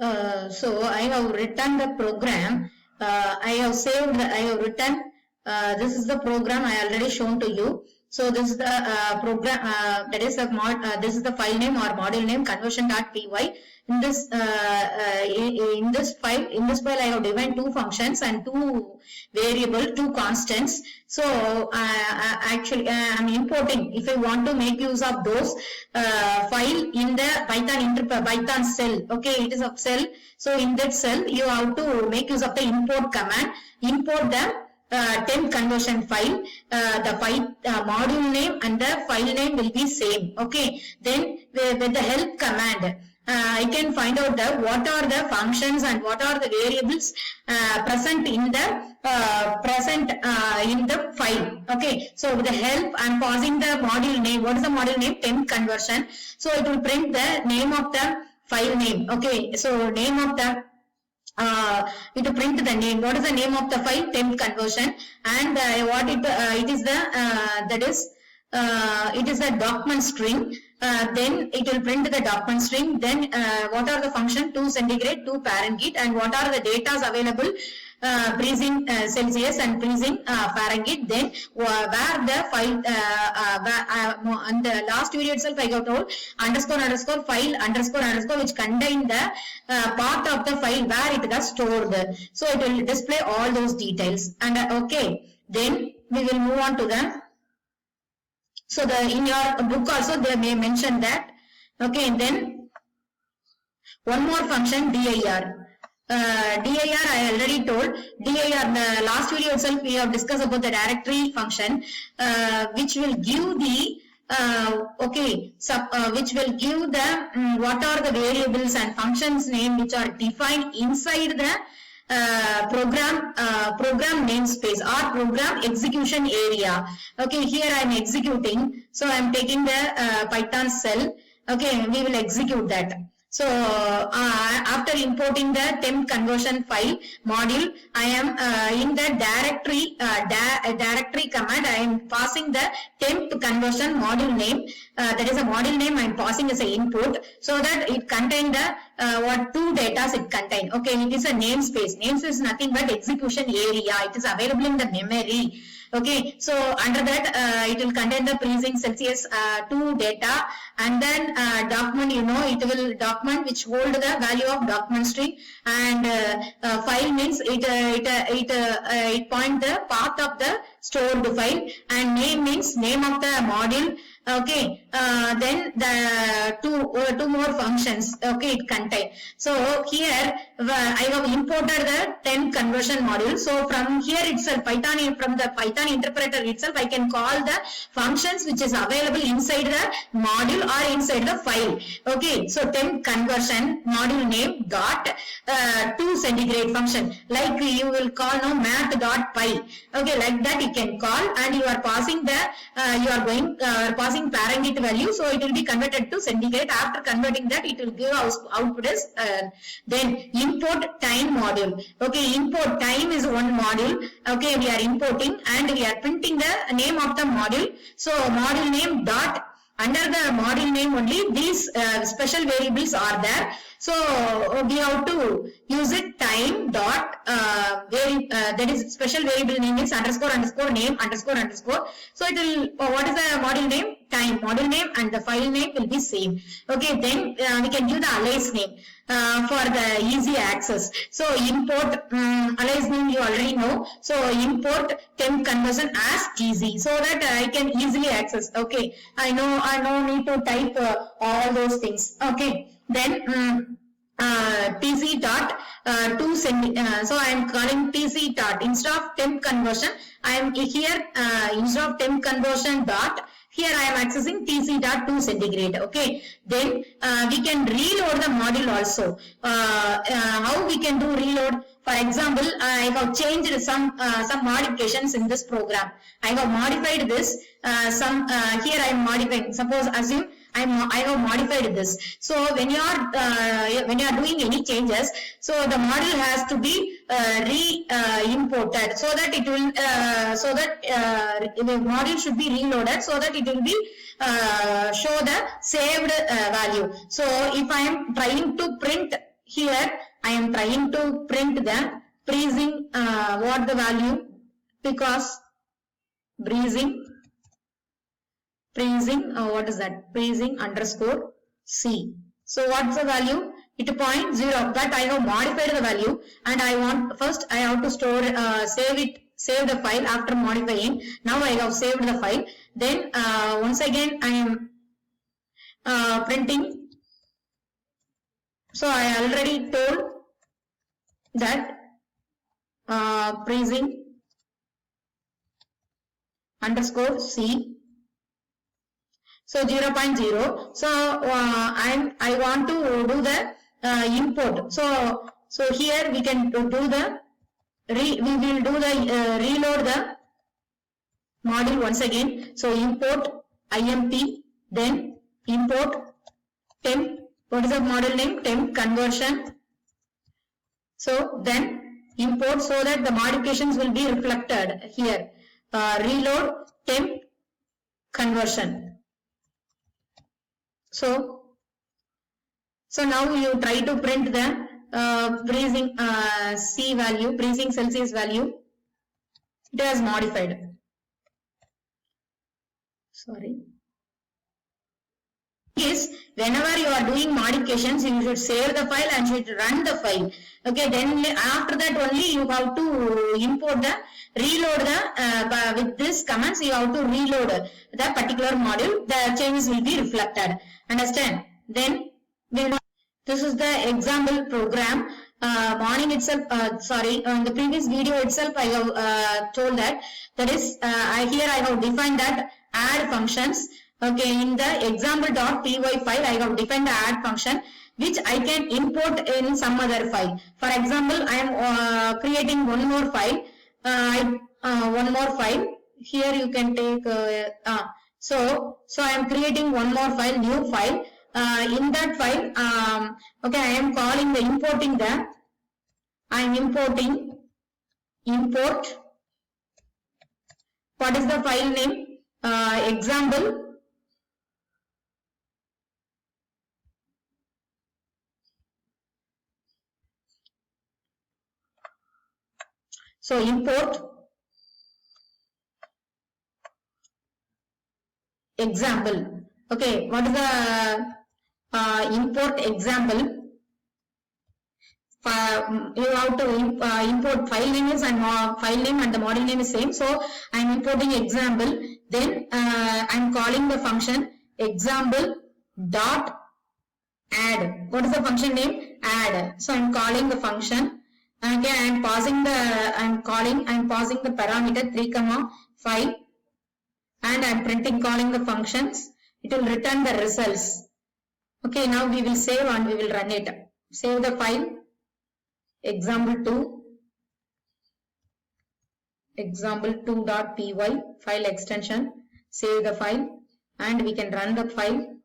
So I have written the program. I have saved. I have written. This is the program I already shown to you. So this is the program. That is the mod. This is the file name or module name conversion.py. In this file I have defined two functions and two variable, two constants. So actually I'm importing. If I want to make use of those file in the Python cell. Okay, it is a cell. So in that cell you have to make use of the import command. Import the temp conversion file. The file module name and the file name will be same. Okay, then with the help command I can find out what are the functions and what are the variables present in the file. Okay, so with the help I am passing the module name. What is the module name? Temp conversion. So it will print the name of the file name. Okay, so name of the it will print the name. What is the name of the file? Temp conversion. And what it is the that is it is a document string. Then it will print the document string. Then what are the function? 2 centigrade, 2 Fahrenheit, and what are the datas available? Freezing Celsius and freezing Fahrenheit. Then where the file on the last video itself I got told underscore file underscore which contain the part of the file where it is stored. So it will display all those details. And okay, then we will move on to the. So in your book also they may mention that. Okay, and then one more function dir. Dir I already told. Dir the last video itself we have discussed about the directory function which will give the which will give the what are the variables and functions name which are defined inside the program namespace or program execution area. Okay, here I am executing. So I am taking the Python cell. Okay, we will execute that. So after importing the temp conversion file module, I am in the directory command. I am passing the temp conversion module name. That is a module name I am passing as an input, so that it contain the what two datas it contain. Okay, it is a namespace. Namespace is nothing but execution area. It is available in the memory. Okay, so under that it will contain the freezing Celsius 2 data, and then document, it will document which hold the value of document string, and file means it point the path of the stored file, and name means name of the module. Okay, then the two more functions. Okay, it contain. So here I have imported the temp conversion module. So from here itself, from the Python interpreter itself, I can call the functions which is available inside the module or inside the file. Okay, so temp conversion module name dot 2 centigrade function, like you will call now math.py. Okay, like that you can call, and you are passing the passing Fahrenheit value, so it will be converted to centigrade. After converting that, it will give output as then import time module. Okay, import time is one module. Okay, we are importing and we are printing the name of the module. So module name dot, under the module name only these special variables are there. So we have to use it time dot that is special variable name is underscore name underscore. So it will what is the module name? Time module name, and the file name will be same. Okay, then we can give the alias name for the easy access. So import alias name you already know. So import temp conversion as tz, so that I can easily access. Okay, I no need to type all those things. Okay, then tc dot 2 so I am calling tc dot instead of temp conversion. I am here instead of temp conversion dot, here I am accessing tc dot 2 centigrade. Okay, then we can reload the module also. How we can do reload? For example, I have changed some modifications in this program. I have modified this. Here I am modifying. Suppose assume I have modified this. So when you are doing any changes, so the module has to be re-imported, so that it will the module should be reloaded, so that it will be show the saved value. So if I am trying to print here I am trying to print the breezing, what the value, because breezing, what is that, breezing underscore C. So what's the value? It 0.0, but I have modified the value, and I want, first I have to store, save the file after modifying. Now I have saved the file. Then once again I am printing. So I already told that breezing underscore C. So 0.0. So I want to do the import. So here we can do the we will do the reload the module once again. So import IMP, then import temp. What is the model name? Temp conversion. So then import, so that the modifications will be reflected here. Reload temp conversion. So now you try to print the breezing C value, breezing Celsius value. It has modified. Sorry. Is whenever you are doing modifications, you should save the file and should run the file. Okay, then after that only you have to import the reload the with this commands you have to reload the particular module. The changes will be reflected. Understand? Then this is the example program. Morning itself, in the previous video itself I have told that is here I have defined that add functions. Okay, in the example.py file I have defined the add function, which I can import in some other file. For example, I am creating one more file. One more file. Here you can take. So I am creating one more file, new file. In that file, okay, I am calling the importing the. I am importing import. What is the file name? Example. So import example. Okay, what is the import example? You have to import file name is and file name and the module name is same. So I am importing example. Then I am calling the function example dot add. What is the function name? Add. So I am calling the function. Okay, I am passing the parameter 3,5 and I am printing calling the functions. It will return the results. Okay, now we will save and we will run it. Save the file. Example2 example2.py file extension. Save the file and we can run the file.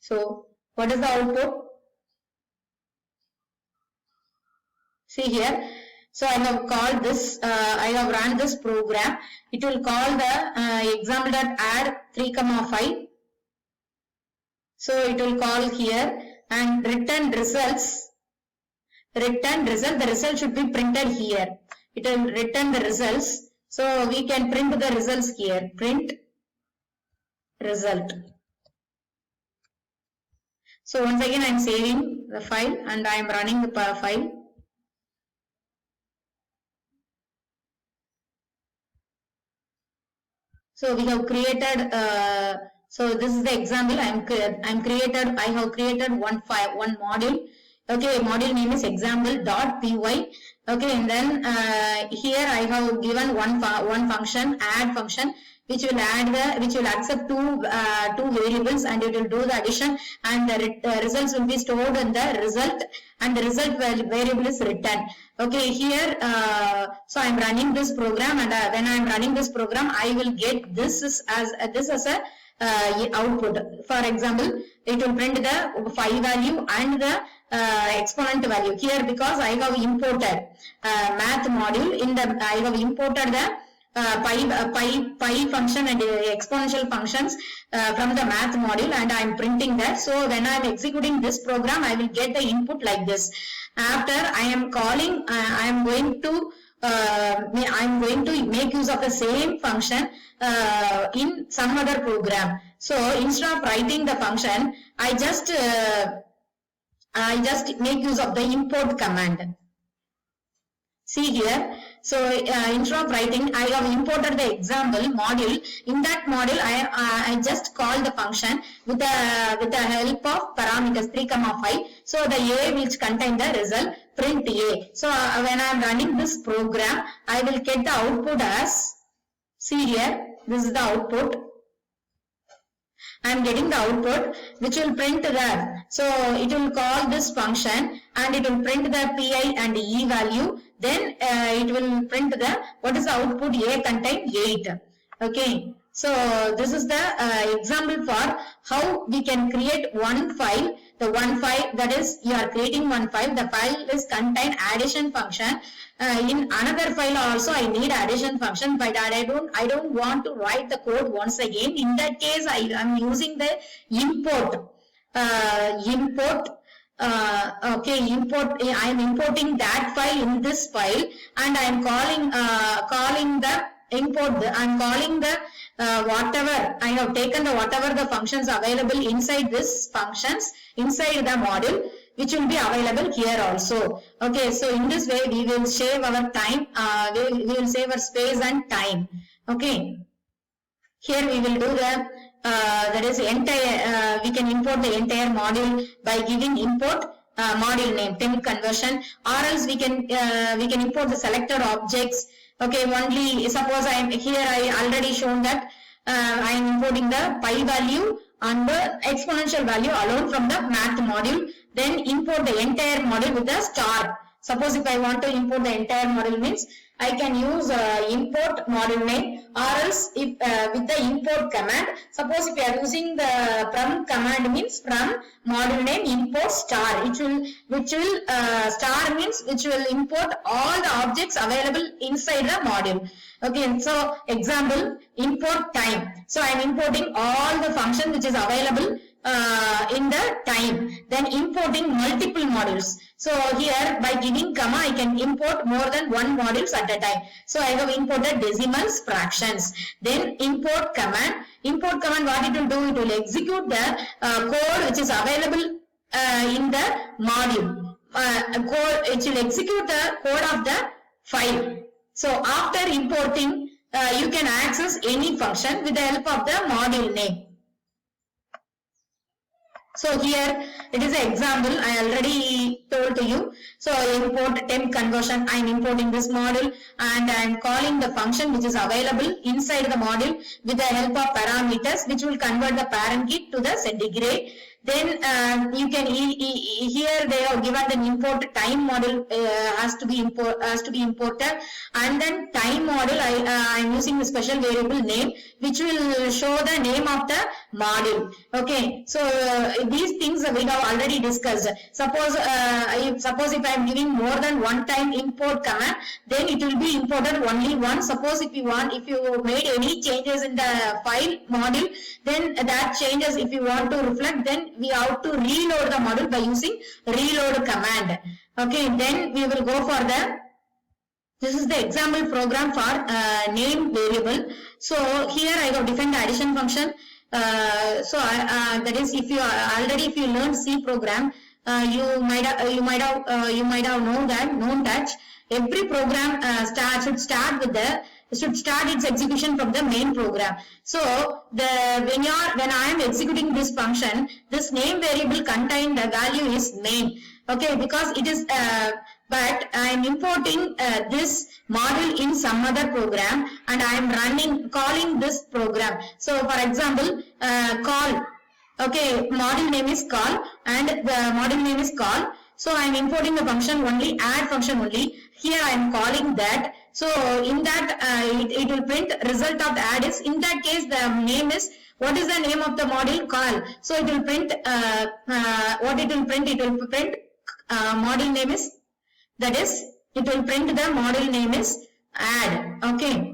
So what is the output? See here. So I have called this, I have run this program. It will call the example.add 3,5. So it will call here and return results. Return result. The result should be printed here. It will return the results. So we can print the results here. Print result. So once again I am saving the file and I am running the file. So we have created. So this is the example. I have created one file, one module. Okay, module name is example.py. Okay, and then here I have given one function, add function, which will accept two variables and it will do the addition, and the results will be stored in the result, and the result variable is returned. Okay, here so I am running this program, and when I am running this program, I will get this as a output. For example, it will print the phi value and the exponent value here, because I have imported math module. I have imported the pi function and exponential functions from the math module, and I am printing that. So when I am executing this program, I will get the input like this. After I am calling, I am going to make use of the same function in some other program. So instead of writing the function, I just make use of the import command. See here. So instead of writing, I have imported the example module. In that module, I just call the function with the help of parameters 3, 5. So the A which contain the result, print A. So when I am running this program, I will get the output as, see here, this is the output. I am getting the output which will print that. So it will call this function and it will print the pi and e value. Then it will print the, what is the output? A contain 8. Okay. So this is the example for how we can create one file. The one file, that is, you are creating one file. The file is contain addition function. In another file also I need addition function, but I don't want to write the code once again. In that case, I am using the import. Import. I am importing that file in this file, and I am calling the import. I am calling the whatever I have taken, the whatever the functions available inside this functions inside the module, which will be available here also. Okay, so in this way we will save our time, we will save our space and time. Okay, here we will do the that is entire, we can import the entire module by giving import module name, temp conversion, or else we can import the selector objects. Okay, only suppose I am here, I already shown that I am importing the pi value and the exponential value alone from the math module. Then import the entire module with the star. Suppose if I want to import the entire module, means I can use import module name, or else if with the import command. Suppose if you are using the from command, means from module name import star, which will star means which will import all the objects available inside the module. Okay, so example, import time. So I am importing all the function which is available in the time. Then importing multiple modules. So here by giving comma, I can import more than one modules at a time. So I have imported decimals, fractions. Then import command. Import command, what it will do? It will execute the code which is available in the module. It will execute the code of the file. So after importing, you can access any function with the help of the module name. So here it is an example I already told to you. So import temp conversion, I am importing this module and I am calling the function which is available inside the module with the help of parameters, which will convert the parent key to the centigrade. Then you can here they have given the import time module has to be imported, and then time module I am using the special variable name which will show the name of the module. Okay, so these things we have already discussed. Suppose if I am giving more than one time import command, then it will be imported only once. Suppose if you made any changes in the file module, then that changes if you want to reflect, then we have to reload the module by using reload command. Okay, then we will go for this is the example program for name variable. So here I have defined the addition function. That is, if you learned C program, you might have known that every program should start its execution from the main program. So when I am executing this function, this name variable contain the value is main. Okay, because it is but I am importing this module in some other program and I am calling this program. So for example, call. Okay, module name is call and the module name is call. So I am importing the function only, add function only. Here I am calling that. So in that it will print result of the add is, in that case the name is, what is the name of the module? Call. So it will print what it will print? It will print module name is, that is, it will print the module name is add. Okay.